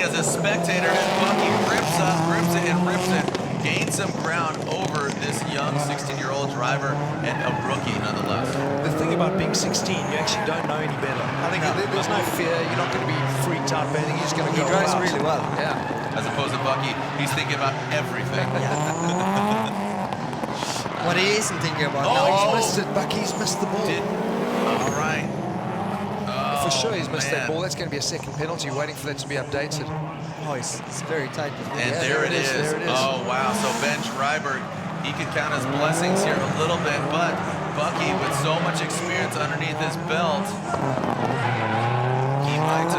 as a spectator as Bucky rips it and rips it, gains some ground over this young 16-year-old driver and a rookie nonetheless. The thing about being 16, you actually don't know any better. I think there's no fear. You're not going to be freaked out by anything. You're just going to go He drives out. really well. Yeah. As opposed to Bucky, he's thinking about everything. What he isn't thinking about. Oh, He's missed it. Bucky's missed the ball. All right. For sure he's missed that man. ball. That's going to be a second penalty, waiting for that to be updated. Oh, it's very tight. And Yeah, there it is. There it is. Oh, wow. So Ben Schreiber, he could count his blessings here a little bit, but Bucky, with so much experience underneath his belt, he might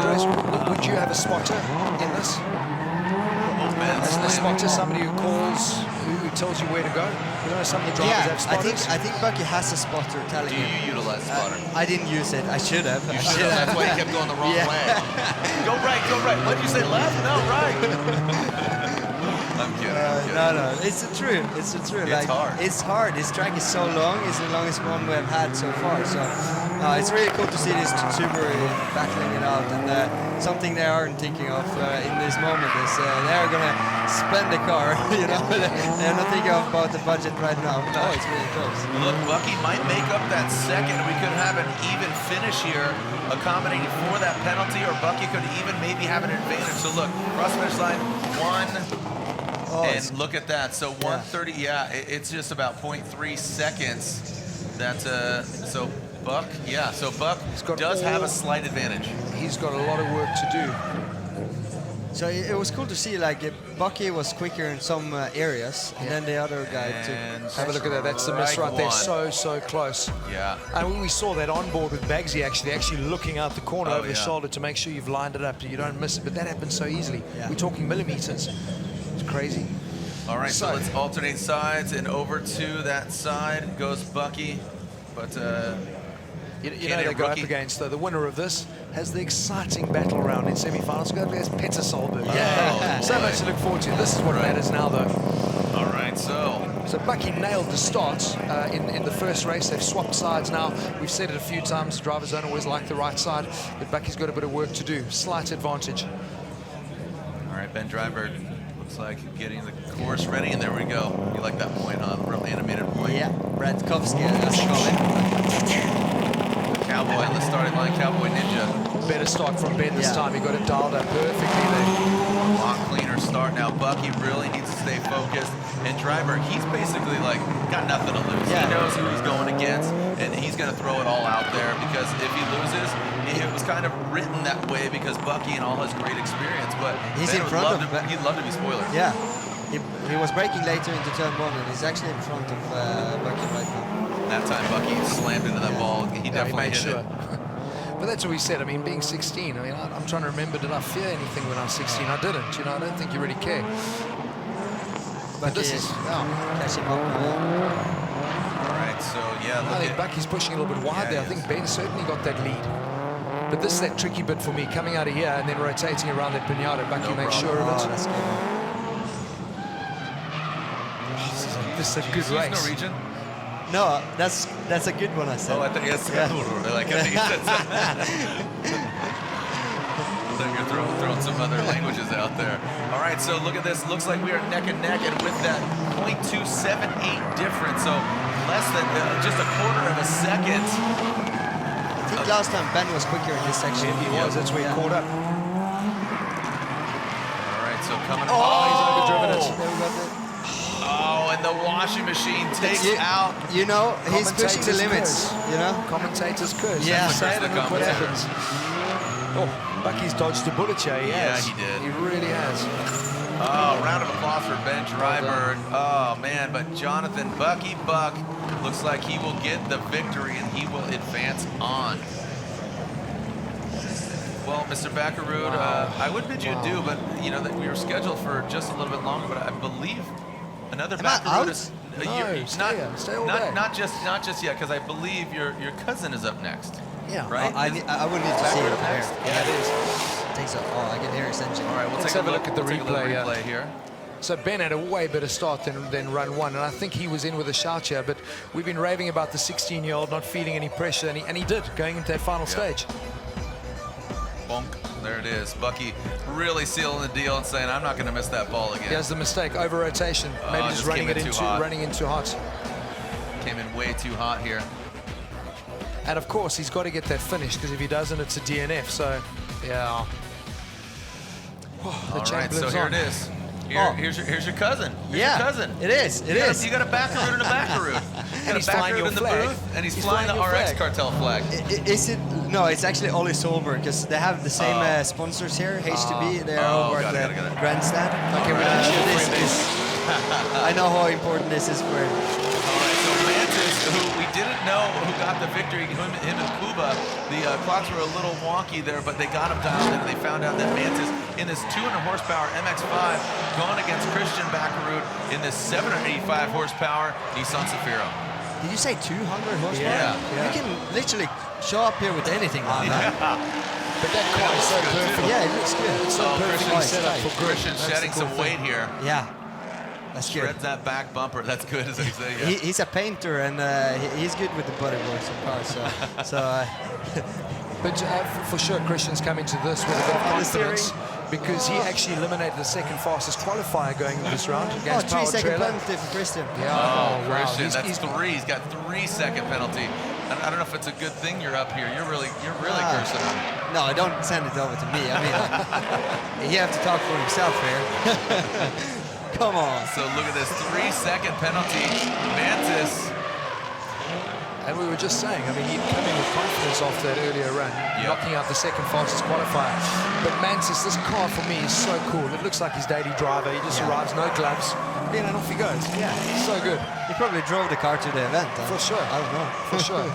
Would you have a spotter in this? Ben As a slamming. spotter, somebody who calls, who tells you where to go? You know, some of the drivers have spotters. I think Bucky has a spotter telling Do him. you utilize spotter? I didn't use it. I should have. You should have. That's why he kept going the wrong way. Go right, go right. What did you say, left? No, right. I'm kidding. No, it's the truth. It's the truth. It's hard. It's hard. This track is so long. It's the longest one we have had so far. So it's really cool to see this Subaru battling it out. And something they aren't thinking of in this moment is they're gonna spend the car. You know, they're not thinking about the budget right now. No, it's really close. Look, Bucky might make up that second. We could have an even finish here, accommodating for that penalty, or Bucky could even maybe have an advantage. So look, cross finish line, and look at that. So 1:30, it's just about 0.3 seconds. That's so Buck, so Buck does have a slight advantage. He's got a lot of work to do. So it was cool to see, like, Bucky was quicker in some areas, and then the other guy took. Have a look at that. That's the miss right there. One. So close. Yeah. And we saw that on board with Bagsy actually looking out the corner over his shoulder to make sure you've lined it up, you don't miss it. But that happens so easily. Yeah. We're talking millimeters. It's crazy. All right, so let's alternate sides, and over to that side goes Bucky. But you know they go up against, though, the winner of this has the exciting battle round in semi-finals. Go up against Petter Solberg. Yeah. So much to look forward to. This is what matters now, though. All right, so Bucky nailed the start in the first race. They've swapped sides now. We've said it a few times. Drivers don't always like the right side, but Bucky's got a bit of work to do. Slight advantage. all right, Ben Driver looks like getting the course ready, and there we go. You like that point, huh? Real animated point. Yeah, Bradkovsky, as they call him. Cowboy on the starting line, Cowboy Ninja. Better start from Ben this time. He got it dialed up perfectly there. A lot cleaner start now. Bucky really needs to stay focused. And Driver, he's basically like got nothing to lose. Yeah. He knows who he's going against, and he's going to throw it all out there because if he loses, it was kind of written that way because Bucky and all his great experience. But He's Ben in would front love of to, he'd love to be spoiler. Yeah, he was braking later into turn 1, and he's actually in front of Bucky right now. That time Bucky slammed into that ball. He definitely made hit sure. it. But that's what we said. I mean, being 16, I mean, I'm trying to remember, did I fear anything when I was 16? I didn't. You know, I don't think you really care. But this is... catch him up now. All right, so I think Bucky's pushing a little bit wide there. I think Ben certainly got that lead. But this is that tricky bit for me, coming out of here and then rotating around that pinata. Bucky makes sure of it. That's good. This is a good race. Norwegian? No, that's a good one, I said. Oh, I think it's like I think he said I think you're throwing some other languages out there. All right, so look at this. Looks like we are neck and neck, and with that 0.278 difference, so less than just a quarter of a second. I think last time Ben was quicker in this section. He was. That's where he caught up. All right, so coming. Oh, he's overdriven it. There we go. Oh, and the washing machine takes out. You know, he's pushing the limits. You know, Commentators curse. Yeah. Say it and look what happens. Oh, Bucky's dodged a bullet here. He has. he did. He really has. Oh, round of applause for Ben Driver. Oh, man, but Jonathan Bucky Buck looks like he will get the victory and he will advance on. Well, Mr. Baccarood, I would bid you adieu, but you know that we were scheduled for just a little bit longer, but I believe another Baccarood is Stay all day. not just yet, because I believe your cousin is up next. Yeah. Right? I would need to see it next. there. Yeah, it is. Takes a, I can hear his engine. All right, Let's have a look at the We'll take a little replay, replay here. So Ben had a way better start than run one, and I think he was in with a shout here, but we've been raving about the 16-year-old not feeling any pressure, and he did, going into that final stage. Bonk. There it is. Bucky really sealing the deal and saying, I'm not going to miss that ball again. Here's the mistake, over rotation. Maybe just running in too hot. Came in way too hot here. And of course, he's got to get that finish, because if he doesn't, it's a DNF. So, yeah. All right, so here it is. Here's your cousin. Here's your cousin. It is. It is. You got a Baccaroot and a Baccaroot. And he's flying your in the flag. booth, and he's flying the RX Cartel flag. Is it? No, it's actually Ollie Solberg, because they have the same sponsors here, H2B. They're over at the grandstand. Okay, we're not sure this is. I know how important this is for him. All right, so Mantis, who we didn't know who got the victory, him and Kuba, the clocks were a little wonky there, but they got him dialed in, and they found out that Mantis, in this 200 horsepower MX-5, going against Christian Baccaroot in this 785 horsepower Nissan Safiro. Did you say 200 horsepower? Yeah. You can literally show up here with anything on that. But that car is so perfect. Yeah, it looks good. It's so perfectly set up for grip. Christian shedding some weight here. Yeah. That's good. Shreds that back bumper. That's good, as I say. Yeah. He's a painter, and he's good with the bodyworks of cars. But for sure, Christian's coming to this with a bit of confidence, because he actually eliminated the second fastest qualifier going into this round against 3 second trailer. penalty for Christian. Yeah. Oh, wow. Christian, that's three. He's got 3 second penalty. I don't know if it's a good thing you're up here. You're really cursing him. No, don't send it over to me. I mean, he have to talk for himself here. Come on. So look at this 3 second penalty. Mantis. And we were just saying, I mean, he'd come in with confidence after that earlier run, knocking out the second fastest qualifier. But Mantis, this car for me is so cool. It looks like his daily driver. He just arrives, no gloves, and off he goes. Yeah. So good. He probably drove the car to the event. For sure. I don't know. For sure.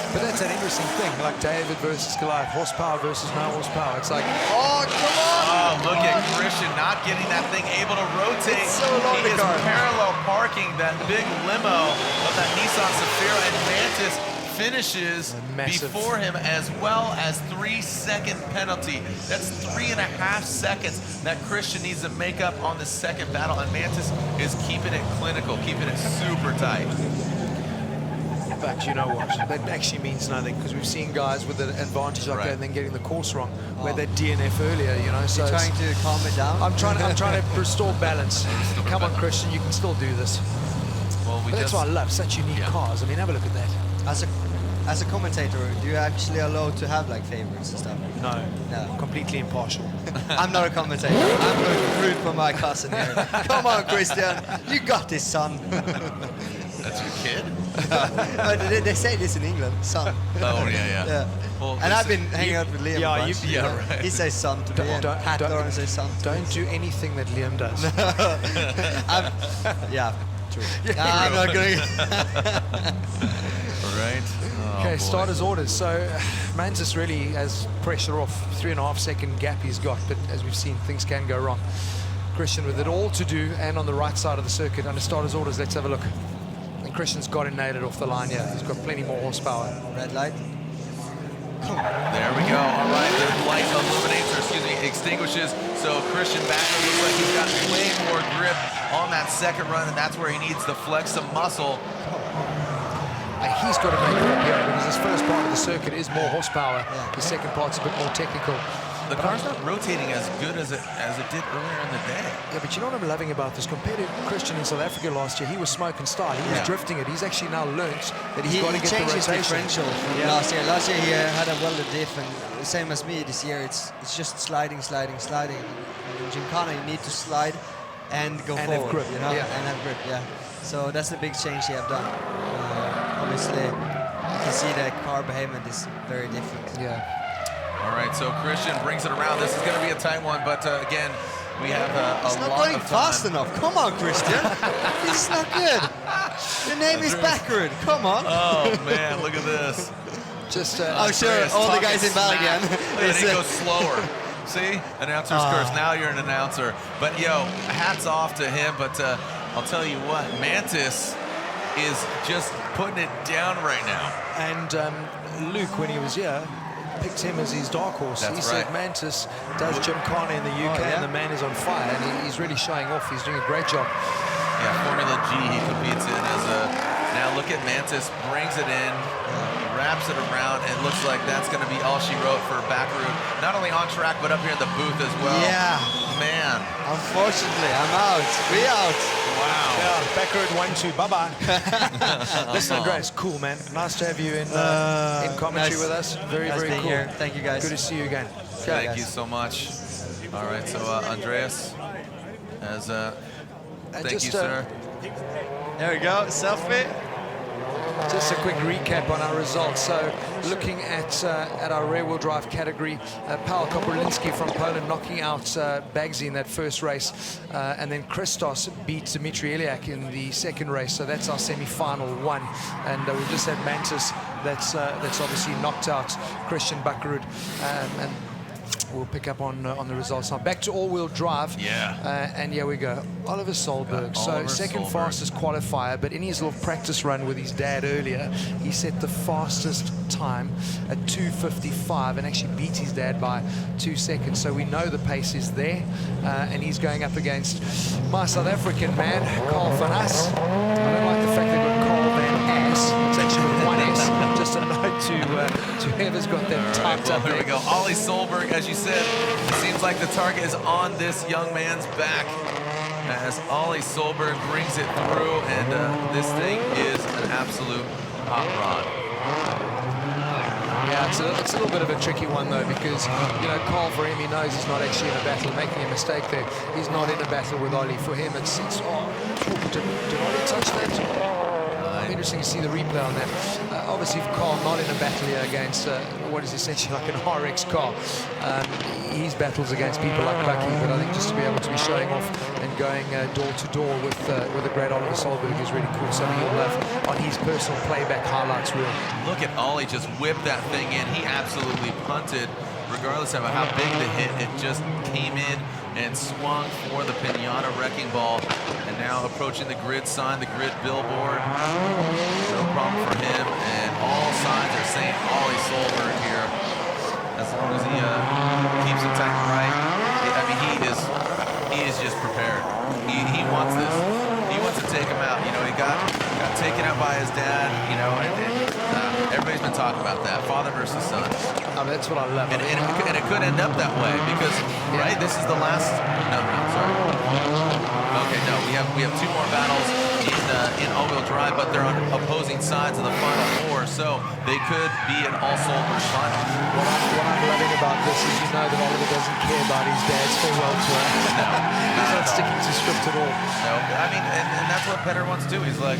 But that's an interesting thing, like David versus Goliath, horsepower versus no horsepower. It's like, oh, come on! Oh, look at Christian not getting that thing able to rotate. It's so long, he is the car. parallel parking that big limo of that Nissan Safiro, and Mantis finishes before him, as well as 3 second penalty. That's 3.5 seconds that Christian needs to make up on the second battle, and Mantis is keeping it clinical, keeping it super tight. But you know what? That actually means nothing, because we've seen guys with an advantage like that and then getting the course wrong, where they DNF earlier, you know. So you're trying to calm it down? I'm trying to restore balance. Come on, Christian, you can still do this. Well, But that's why I love such unique cars. I mean, have a look at that. As a commentator, do you actually allow to have like favorites and stuff? No. No. Completely impartial. I'm not a commentator. I'm going to root for my cousin here. Come on, Christian. You got this, son. That's your kid? They say this in England, son. Oh, yeah. Well, and I've been hanging out with Liam. Right. He says son to me. Hat Doran says son. Don't do anything that Liam does. True. I'm not going to. Right. Oh, Okay, boy. starters orders. So Mantis really has pressure off. 3.5 second gap he's got, but as we've seen, things can go wrong. Christian with it all to do, and on the right side of the circuit under starters orders. Let's have a look. And Christian's got it nailed off the line here. He's got plenty more horsepower. Red light. There we go. All right, the light illuminates, or excuse me, extinguishes. So Christian Baccaroot looks like he's got way more grip on that second run, and that's where he needs to flex some muscle. He's got to make it up here, because his first part of the circuit is more horsepower. The second part's a bit more technical. The car's not rotating as good as it did earlier in the day. Yeah, but you know what I'm loving about this? Compared to Christian in South Africa last year, he was smoking style. He was drifting it. He's actually now learnt that he's got to get the changed his rotation. differential from last year. Last year he had a welded diff, and same as me this year, it's just sliding. And in Gymkhana you need to slide and go and forward, have grip, you know, and have grip. Yeah. So that's the big change he have done. Obviously, you can see the car behavior is very different. Yeah. All right, so Christian brings it around. This is going to be a tight one, but again, we have a it's not lot going of time. fast enough. Come on, Christian. This is not good. Your name is Baccaroot. Come on. Oh man, look at this. Just I'm sure all the guys in Belgium. And he goes slower. See, announcer's curse. Now you're an announcer. But yo, hats off to him. But I'll tell you what, Mantis is just putting it down right now. And Luke, when he was here, picked him as his dark horse. That's he said Mantis does Gymkhana in the UK, and the man is on fire, and he's really showing off. He's doing a great job. Yeah, Formula G he competes in as a Now look at Mantis, brings it in, wraps it around, and it looks like that's going to be all she wrote for Backaroo. Not only on track, but up here in the booth as well. Yeah. Man. Unfortunately, I'm out. We out. Wow. Yeah, Backaroo 1-2. Bye-bye. Listen, Andreas, cool, man. Nice to have you in commentary nice. with us. Very, Nice very being cool. here. Thank you, guys. Good to see you again. Thank you so much. All right, so Andreas, thank you, sir. There we go. Selfie. Just a quick recap on our results. So, looking at our rear-wheel drive category, Paweł Koperlinski from Poland knocking out Bagsy in that first race, and then Christos beat Dmitry Iliak in the second race. So that's our semi-final one. And we've just had Mantis that's obviously knocked out Christian Bakkerud, and we'll pick up on the results now. Back to all-wheel drive. Yeah. And here we go. Oliver Solberg. So second fastest qualifier, but in his little practice run with his dad earlier, he set the fastest time at 2:55 and actually beat his dad by 2 seconds. So we know the pace is there, and he's going up against my South African man, Carl van As. I don't like the fact they've got Carl van As. It's actually with one S. Just a note to whoever's got that typed up There we there. go. Ollie Solberg, as you said, it seems like the target is on this young man's back as Ollie Solberg brings it through, and this thing is an absolute hot rod. Yeah, it's a little bit of a tricky one though, because Carl, for him, he knows he's not actually in a battle, making a mistake there. He's not in a battle with Ollie. For him, it's did Ollie touch that? Interesting to see the replay on that. Obviously, Carl not in a battle here against what is essentially like an RX car. He's battles against people like Bucky, but I think just to be able to be showing off and going door to door with the great Oliver Solberg is really cool. Something he'll love on his personal playback highlights reel. Look at Ollie just whip that thing in. He absolutely punted, regardless of how big the hit. It just came in and swung for the pinata wrecking ball, and now approaching the grid sign, the grid billboard. No problem for him, and all signs are saying Ollie Solberg here, as long as he keeps it tight and right. I mean, he is just prepared. He wants this. He wants to take him out. He got taken out by his dad. And everybody's been talking about that, father versus son. Oh, that's what I love. And it could end up that way because, right, this is the last. No, sorry. Okay, no, we have 2 more battles in all-wheel drive, but they're on opposing sides of the final 4, so they could be an all-Solberg final. What I'm loving about this is that Oliver doesn't care about his dad's farewell tour. No, he's not sticking to script at all. No, I mean, and that's what Petter wants to do. He's like,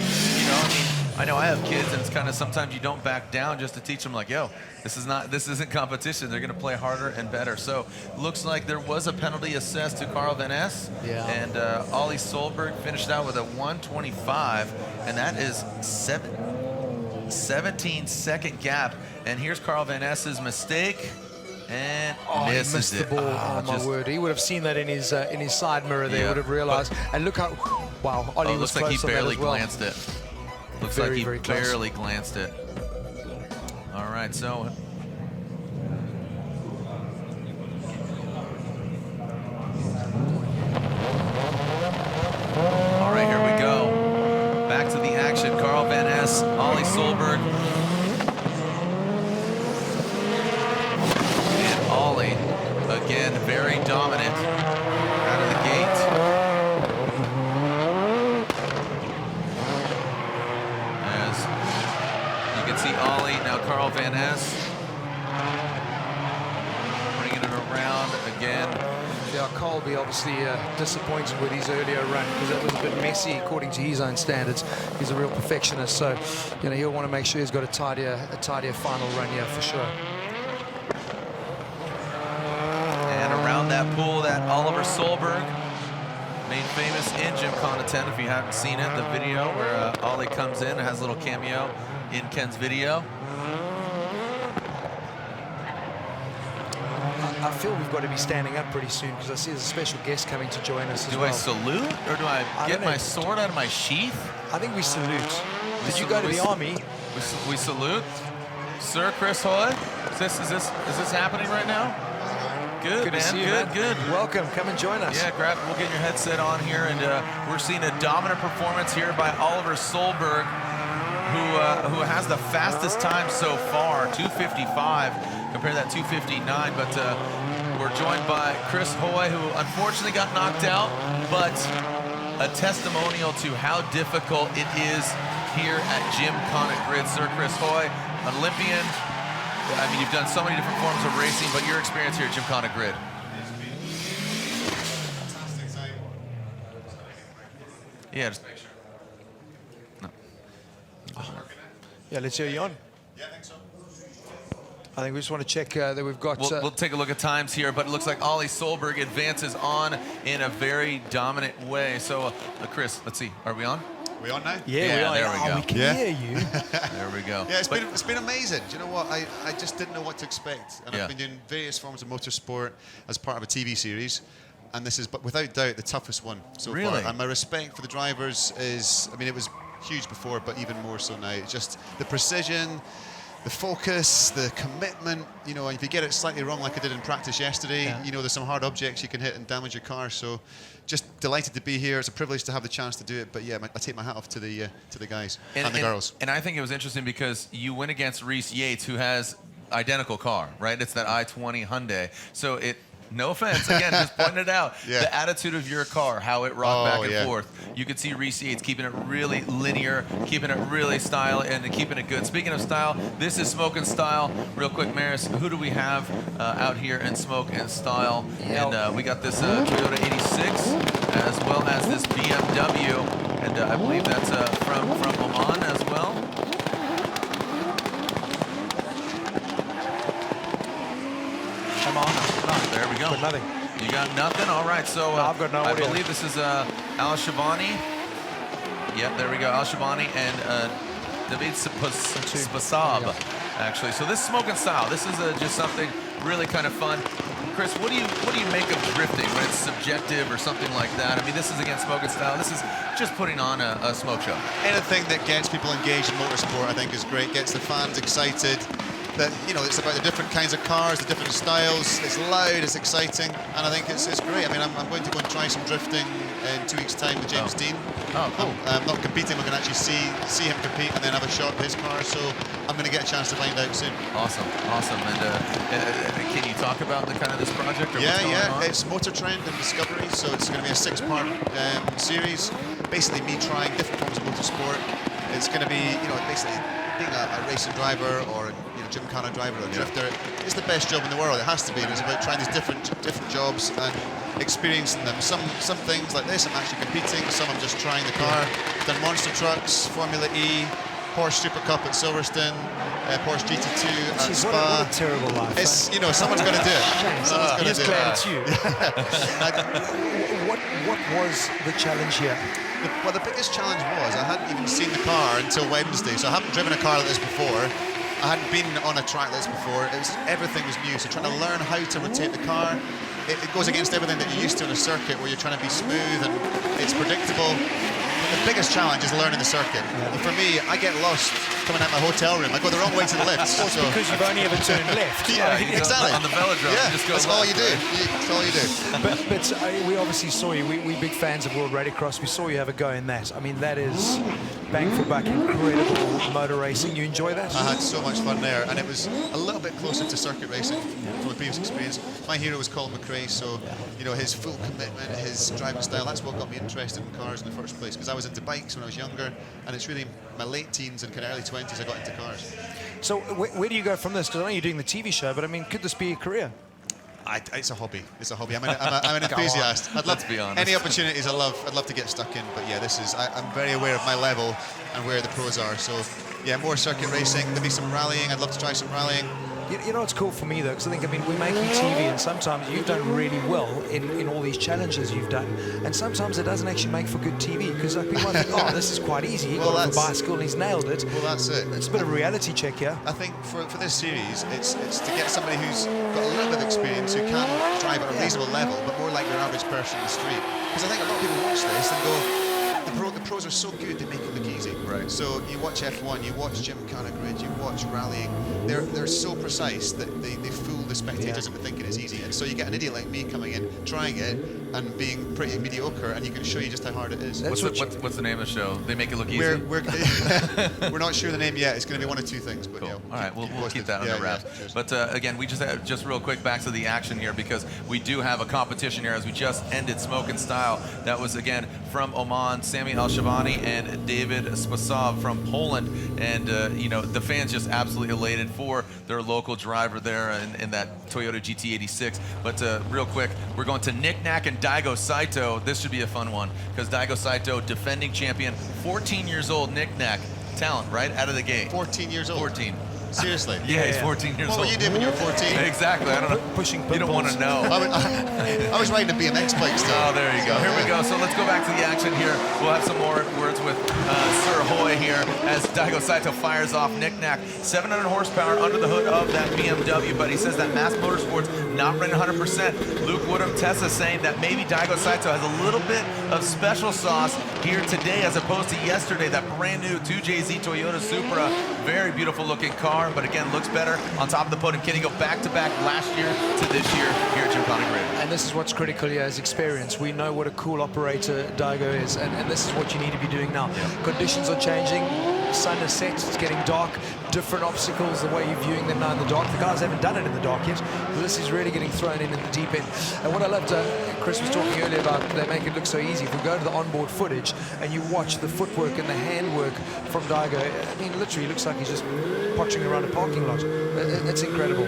I know I have kids, and it's kind of sometimes you don't back down just to teach them, like, yo, this isn't competition. They're going to play harder and better. So looks like there was a penalty assessed to Carl van Es, and Ollie Solberg finished out with a 1:25, and that is 17-second gap. And here's Carl van Es's mistake. And he missed the ball. Oh, my word. He would have seen that in his side mirror there, would have realized. And look how, wow, Ollie was looks like he close on barely that as well. glanced it. Looks very, like he very close. barely glanced it. All right, so. All right, here we go. Back to the action. Carl van Es, Ollie Solberg. And Ollie, again, very dominant out of the gate. See Ollie, now Carl van Es bringing it around again. Yeah, Carl will be obviously disappointed with his earlier run because that was a bit messy according to his own standards. He's a real perfectionist, so he'll want to make sure he's got a tidier final run here for sure. And around that pool, that Oliver Solberg, made famous in Gymkhana 10. If you haven't seen it, the video where Ollie comes in and has a little cameo in Ken's video. I feel we've got to be standing up pretty soon because I see there's a special guest coming to join us as well. Do I salute or do I get my sword out of my sheath? I think we salute. Did you go to the army? We salute. Sir Chris Hoy, is this happening right now? Good, good man. To see you, Good. Welcome. Come and join us. Yeah, we'll get your headset on here, and we're seeing a dominant performance here by Oliver Solberg. who has the fastest time so far, 2:55, compared to that 2:59. But we're joined by Chris Hoy, who unfortunately got knocked out, but a testimonial to how difficult it is here at Gymkhana Grid. Sir Chris Hoy, an Olympian. I mean, you've done so many different forms of racing, but your experience here at Gymkhana Grid. Yeah, just make sure. No. Yeah, let's hear you on. Yeah, I think so. I think we just want to check that we've got... We'll take a look at times here, but it looks like Ollie Solberg advances on in a very dominant way. So, Chris, let's see. Are we on? Are we on now? Yeah, we are. there we go. We can hear you. There we go. Yeah, it's been amazing. Do you know what? I just didn't know what to expect. And I've been doing various forms of motorsport as part of a TV series. And this is, but without doubt, the toughest one so Really? far. And my respect for the drivers is, I mean, it was huge before, but even more so now. It's just the precision, the focus, the commitment. You know, if you get it slightly wrong, like I did in practice yesterday, you know, there's some hard objects you can hit and damage your car. So, just delighted to be here. It's a privilege to have the chance to do it. But yeah, I take my hat off to the guys and the girls. And I think it was interesting because you went against Reese Yates, who has identical car, right? It's that i20 Hyundai. So it. No offense, again, just pointing it out. The attitude of your car, how it rocked back and forth. You could see Reese Yates keeping it really linear, keeping it really style, and keeping it good. Speaking of style, this is Smoke and Style. Real quick, Maris, who do we have out here in Smoke and Style? And we got this Toyota 86, as well as this BMW, and I believe that's from Oman as well. There we go. Got nothing. You got nothing? All right, so I've got no I idea. believe this is Al Shabani. Yep, there we go. Al Shabani and David Spasab, actually. So this is Smoke and Style. This is just something really kind of fun. Chris, what do you make of drifting when it's subjective or something like that? I mean, this is against Smoke and Style. This is just putting on a smoke show. Anything that gets people engaged in motorsport, I think, is great. Gets the fans excited. That, you know, it's about the different kinds of cars, the different styles. It's loud, it's exciting, and I think it's great. I mean, I'm going to go and try some drifting in 2 weeks' time with James Dean. Oh, cool. I'm not competing. We're going to actually see him compete and then have a shot at his car. So I'm going to get a chance to find out soon. Awesome. And can you talk about the kind of this project? Or what's going on? It's Motor Trend and Discovery. So it's going to be a 6-part series. Basically, me trying different forms of motorsport. It's going to be, you know, basically being a racing driver or Gymkhana driver or drifter. It's the best job in the world. It has to be. And it's about trying these different jobs and experiencing them. Some things like this I'm actually competing. Some I'm just trying the car. Done monster trucks, Formula E, Porsche Super Cup at Silverstone, Porsche GT2 at Spa. What a terrible life. It's, you know, someone's going to do it. Someone's going to do glad it. it's you. What was the challenge here? Well, the biggest challenge was I hadn't even seen the car until Wednesday, so I haven't driven a car like this before. I hadn't been on a track like this before. Everything was new, so trying to learn how to rotate the car, it goes against everything that you're used to in a circuit where you're trying to be smooth and it's predictable. The biggest challenge is learning the circuit. And for me, I get lost coming out my hotel room. I go the wrong way to the lifts. Well, so. because you've only ever turned left. Exactly. On the velodrome, yeah, you just go that's left, all you do. right? That's all you do. But we obviously saw you. We big fans of World Rallycross. We saw you have a go in that. I mean, that is bang for buck, incredible motor racing. You enjoy that? I had so much fun there, and it was a little bit closer to circuit racing from a previous experience. My hero was Colin McRae, so you know his full commitment, his driving style. That's what got me interested in cars in the first place. Because I was into bikes when I was younger, and it's really my late teens and kind of early 20s I got into cars. So where do you go from this? Because I know you're doing the TV show, but I mean, could this be a career? It's a hobby. It's a hobby. I'm an enthusiast. I'd love Let's be honest. any opportunities. I'd love to get stuck in. But yeah, I'm very aware of my level and where the pros are. So yeah, more circuit racing. Maybe some rallying. I'd love to try some rallying. You know what's cool for me though, because I think, I mean, we're making TV, and sometimes you've done really well in all these challenges you've done, and sometimes it doesn't actually make for good TV, because like, people might think, oh, this is quite easy. He got off a bicycle and he's nailed it. Well, that's it. It's a bit of a reality check here. I think for this series, it's to get somebody who's got a little bit of experience, who can drive at a reasonable level, but more like your average person in the street. Because I think a lot of people watch this and go, the pros are so good, they make it look easy. Right. So you watch F1, you watch Gymkhana Grid, you watch rallying. They're so precise that they fool the spectators into thinking it's easy. And so you get an idiot like me coming in, trying it, and being pretty mediocre, and you can show you just how hard it is. What's the name of the show? They make it look easy? We're not sure the name yet. It's going to be one of two things. But cool. yeah, All right, we'll keep that under wraps. But again, we just real quick back to the action here, because we do have a competition here as we just ended Smoke and Style. That was again from Oman, Sami Al-Shavani and David Spasov from Poland, and the fans just absolutely elated for their local driver there in that Toyota GT86. But real quick, we're going to Nick Knack and Daigo Saito. This should be a fun one, because Daigo Saito, defending champion, 14 years old. Nick Knack, talent right out of the gate. 14 years old. 14. Seriously? Yeah, he's 14 years old. What were you doing when you were 14? Exactly. I don't know. Pushing You don't want to know. I was riding a BMX bike still. Oh, there you go. Here we go. So let's go back to the action here. We'll have some more words with Sir Hoy here as Daigo Saito fires off Nick Knack. 700 horsepower under the hood of that BMW, but he says that Mass Motorsports not running 100%. Luke Woodham, Tessa saying that maybe Daigo Saito has a little bit of special sauce here today as opposed to yesterday. That brand new 2JZ Toyota Supra. Very beautiful looking car, but again, looks better on top of the podium. Can he go back-to-back last year to this year here at Gymkhana Grid? And this is what's critical here, is experience. We know what a cool operator Daigo is, and this is what you need to be doing now. Yeah. Conditions are changing. Sun is set, it's getting dark, different obstacles, the way you're viewing them now in the dark. The guys haven't done it in the dark yet. This is really getting thrown in the deep end. And what I loved, Chris was talking earlier about, they make it look so easy. If we go to the onboard footage and you watch the footwork and the handwork from Daigo, I mean, literally looks like he's just potching around a parking lot. It's incredible.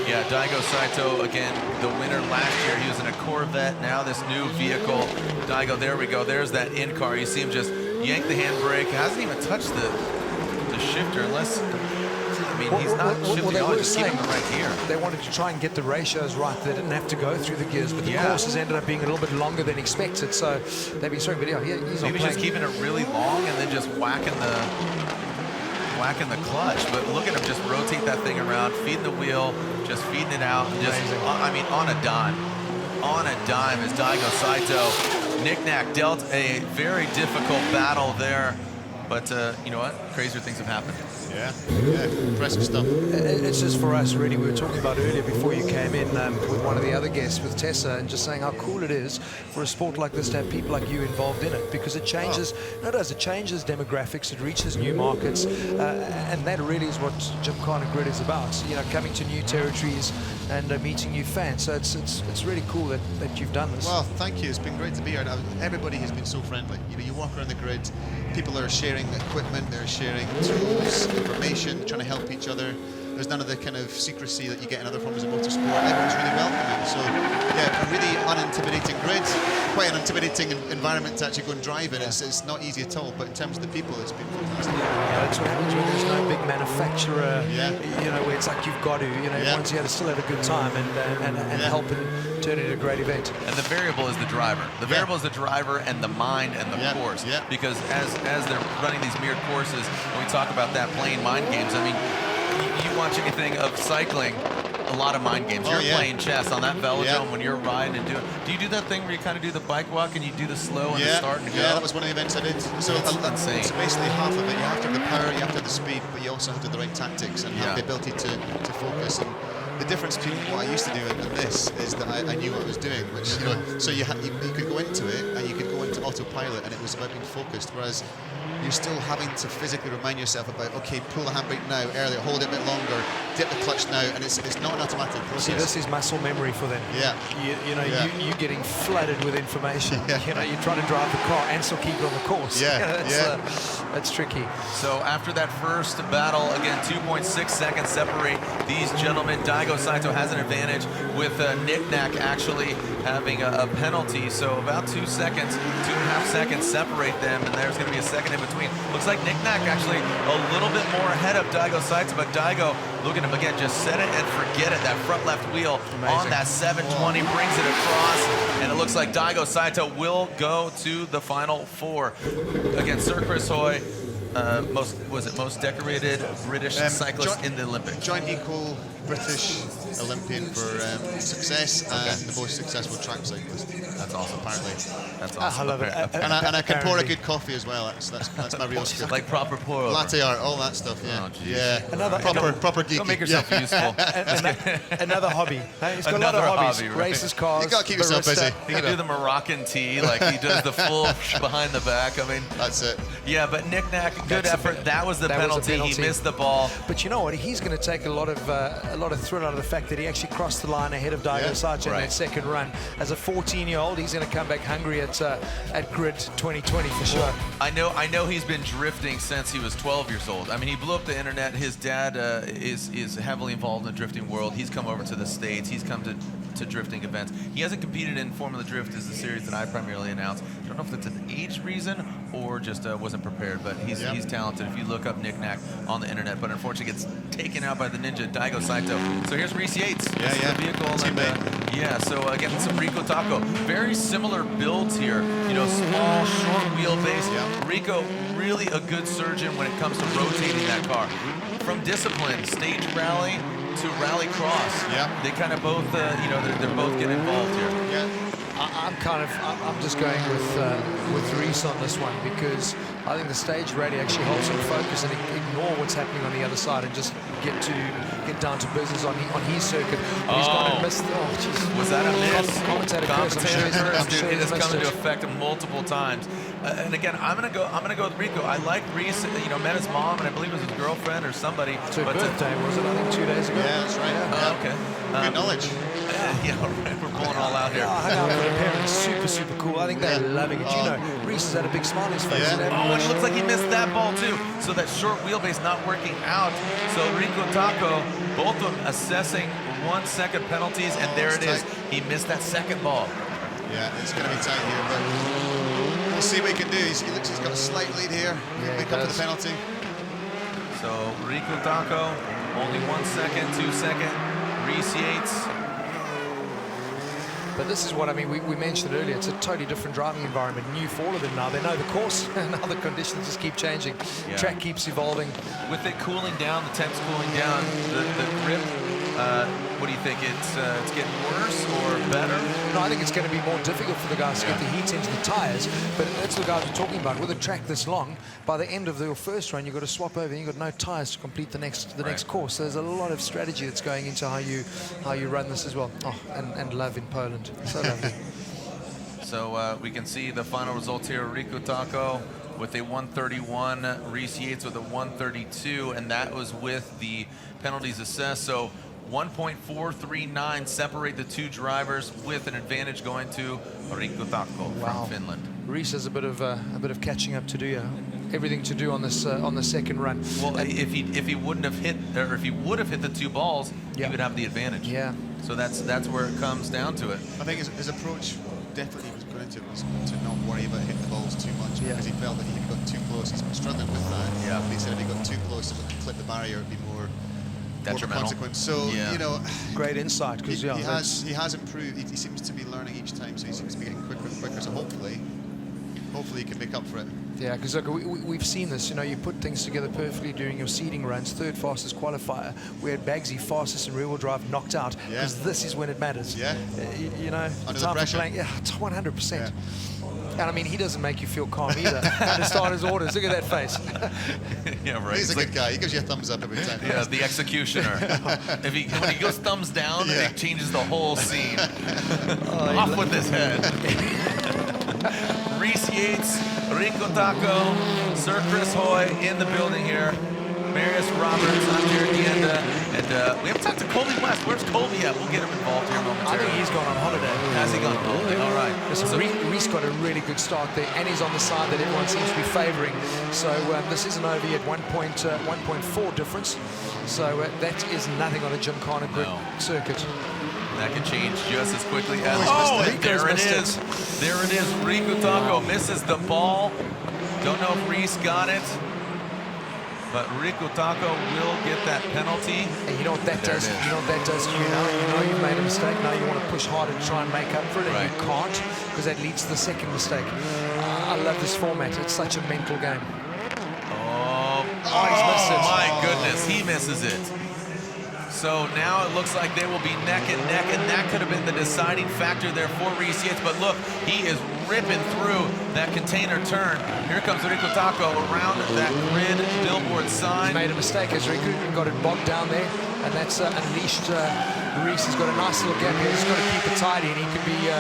Yeah, Daigo Saito, again, the winner last year. He was in a Corvette, now this new vehicle. Daigo, there we go. There's that in-car. You see him just yank the handbrake. Hasn't even touched the shifter unless, I mean, he's not shifting on, just keeping it right here. They wanted to try and get the ratios right. They didn't have to go through the gears, but the courses ended up being a little bit longer than expected, so they've been struggling. But yeah, he's maybe just keeping it really long and then just whacking the clutch. But look at him just rotate that thing around, feeding the wheel, just feeding it out. Just, I mean, on a dime. On a dime is Daigo Saito. Nick Knack dealt a very difficult battle there, but you know what? Crazier things have happened. Yeah, impressive stuff. It's just for us, really. We were talking about earlier before you came in with one of the other guests, with Tessa, and just saying how cool it is for a sport like this to have people like you involved in it, because it changes, it changes demographics, it reaches new markets, and that really is what Gymkhana Grid is about. You know, coming to new territories and meeting new fans. So it's really cool that you've done this. Well, thank you. It's been great to be here. Everybody has been so friendly. You know, you walk around the grid, people are sharing equipment, they're sharing tools, information, trying to help each other. There's none of the kind of secrecy that you get in other forms of motorsport. Everyone's really welcoming. So, yeah, a really unintimidating grid, quite an intimidating environment to actually go and drive in. It's not easy at all, but in terms of the people, it's been fantastic. Yeah, that's what happens when there's no big manufacturer, you know, where it's like you've got to, you know, everyone's here to still have a good time and help and turn it into a great event. And the variable is the driver. The variable is the driver and the mind and the course. Yeah. Because as they're running these mirrored courses, when we talk about that playing mind games, I mean, you watch anything of cycling, a lot of mind games. You're playing chess on that velodrome when you're riding and doing. Do you do that thing where you kind of do the bike walk and you do the slow and the start and go? Yeah, that was one of the events I did. So insane. So basically half of it, you have to have the power, you have to have the speed, but you also have to have the right tactics and have the ability to focus. And the difference between what I used to do and this is that I knew what I was doing, which, you know, so you could go into it and you could go into autopilot and it was about being focused, whereas you're still having to physically remind yourself about, okay, pull the handbrake now, earlier, hold it a bit longer, dip the clutch now, and it's not an automatic process. See, this is muscle memory for them. Yeah. You know, you're getting flooded with information. You know, you're trying to drive the car and still keep it on the course. That's tricky. So after that first battle, again, 2.6 seconds separate these gentlemen. Daigo Saito has an advantage with Nick Knack actually having a penalty. So about 2 seconds, 2.5 seconds separate them, and there's going to be a second in between. Looks like Nick Knack actually a little bit more ahead of Daigo Saito, but Daigo, look at him again, just set it and forget it. That front left wheel on that 720 brings it across, and it looks like Daigo Saito will go to the Final Four. Again, Sir Chris Hoy, most decorated British cyclist in the Olympics. Joint equal British Olympian for success and the most successful track cyclist. That's awesome. Apparently. That's awesome. I love it. And I can pour a good coffee as well. That's my real skill. Like proper pour over. Latte art, all that stuff. Yeah. Oh, geez. Yeah. Proper geeky. Don't make yourself useful. Another hobby. Hey, he's got Another a lot of hobbies. hobby, right? Races, cars, You gotta keep yourself barista. busy. He can do the Moroccan tea, like he does the full behind the back. I mean, That's it. yeah, but knick-knack, good That's effort. That was the that was the penalty. He penalty. missed the ball. But you know what? He's going to take a lot of thrill out of the fact that he actually crossed the line ahead of Daigo Sacha in right. that second run. As a 14-year-old, he's going to come back hungry at Grid 2020 for sure. I know he's been drifting since he was 12 years old. I mean, he blew up the internet. His dad is heavily involved in the drifting world. He's come over to the States. He's come to drifting events. He hasn't competed in Formula Drift, is the series that I primarily announced. I don't know if that's an age reason or just wasn't prepared, but he's talented. If you look up knick-knack on the internet, but unfortunately gets taken out by the ninja Daigo Saito. So here's Reese Yates. This is the vehicle. And, so again, some Rico Taco. Very similar builds here. You know, small, short wheelbase. Yeah. Rico, really a good surgeon when it comes to rotating that car. From discipline, stage rally to rally cross. Yeah. They kind of both, they're both getting involved here. Yeah. I'm just going with Reese on this one because I think the stage rally actually helps him focus and ignore what's happening on the other side and just get down to business on his circuit. But he's gone and missed. Oh, jeez. Was that a miss? Commentator curse. I'm sure It he's has missed come into it. effect multiple times. And again, I'm gonna go with Rico. I like Reese. Met his mom, and I believe it was his girlfriend or somebody. It's her birthday, was it? I think 2 days ago. Yeah, that's right. Oh, okay. Good knowledge. Yeah, right. We're pulling all out here. I hung out with the parents. Super cool. I think they're loving it. You know, Reese has had a big smile on his face. Yeah. And Oh, and it looks like he missed that ball too. So that short wheelbase not working out. So Rico Taco, both of them assessing 1 second penalties, and there it is. He missed that second ball. Yeah, it's going to be tight here, but we'll see what he can do. He looks he's got a slight lead here. Yeah, Make he up for does. the penalty. So Rico Taco, only 1 second, 2 second. Reese Yates. But this is what I mean. We mentioned earlier. It's a totally different driving environment. New for all of them now. They know the course, and now the conditions just keep changing. Yeah. Track keeps evolving. With it cooling down, the temp's cooling down, the grip. What do you think? It's getting worse or better? No, I think it's going to be more difficult for the guys to get the heat into the tires. But that's what the guys were talking about. With a track this long, by the end of your first run, you've got to swap over. And you've got no tires to complete the next course. So there's a lot of strategy that's going into how you run this as well. Oh, and love in Poland. So lovely. So we can see the final results here. Rico Taco with a 131, Reese Yates with a 132, and that was with the penalties assessed. So 1.439 separate the two drivers with an advantage going to Rico Taco from Finland. Reese has a bit of catching up to do. Yeah. Everything to do on this on the second run. Well, if he wouldn't have hit, or if he would have hit the two balls, he would have the advantage. Yeah. So that's where it comes down to it. I think his approach definitely was going into it was to not worry about hitting the balls too much because he felt that if he got too close, he's been struggling with that. Yeah. But he said if he got too close to clip the barrier, it'd be more Detrimental. consequence. So you know, great insight because he has improved. He seems to be learning each time, so he seems to be getting quicker and quicker. So hopefully he can make up for it. Yeah, because look, we've seen this. You know, you put things together perfectly during your seeding runs. Third fastest qualifier. We had Bagsy fastest in rear-wheel drive knocked out because this is when it matters. Yeah. You know, Under the the pressure. playing, 100%. And I mean, he doesn't make you feel calm either. How to start his orders. Look at that face. Yeah, right. He's a good guy. He gives you a thumbs up every time. Yeah, the executioner. When he goes thumbs down, it changes the whole scene. Off with his head. Reese Yates, Rico Taco, Sir Chris Hoy in the building here. Marius Roberts, I'm Jared Dienda, and we haven't talked to Colby West. Where's Colby at? We'll get him involved here momentarily. I think he's gone on holiday. Has he gone on holiday? All right. Listen, Reese got a really good start there, and he's on the side that everyone seems to be favouring. So this isn't over yet, 1.4 difference. So that is nothing on a Gymkhana Grid circuit. That can change just as quickly as... and there it is. There it is. Rico Taco misses the ball. Don't know if Reese got it. But Rico Taco will get that penalty. And you know what that does? You know what that does to you now? You know you've made a mistake. Now you want to push harder to try and make up for it, and you can't because that leads to the second mistake. I love this format. It's such a mental game. Oh, he's missed it. My goodness, he misses it. So now it looks like they will be neck and neck, and that could have been the deciding factor there for Reese Yates. But look, he is ripping through that container turn. Here comes Rico Taco around that grid billboard sign. He's made a mistake as Riku got it bogged down there, and that's unleashed Reese. He's got a nice little gap here. He's got to keep it tidy, and he could be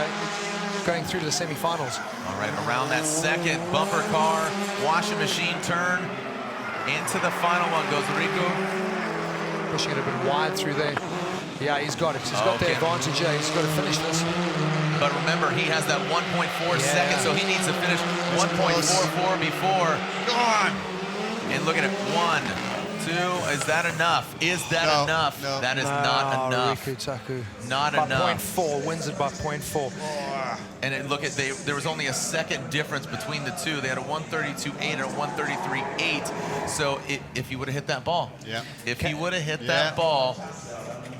going through to the semi-finals. All right, around that second bumper car, washing machine turn. Into the final one goes Rico. Pushing it a bit wide through there. Yeah, he's got it. He's got the advantage here. He's got to finish this. But remember, he has that 1.4 seconds, so he needs to finish 1.44 before. Go on! And look at it. 1, 2. Is that enough? Is that enough? No. That is not enough. Riku Taku. Not by enough. 0.4, wins it by 0.4. And look at, there was only a second difference between the two. They had a 132.8 and a 133.8. So if he would have hit that ball, if he would have hit that ball,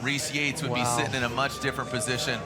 Reese Yates would be sitting in a much different position.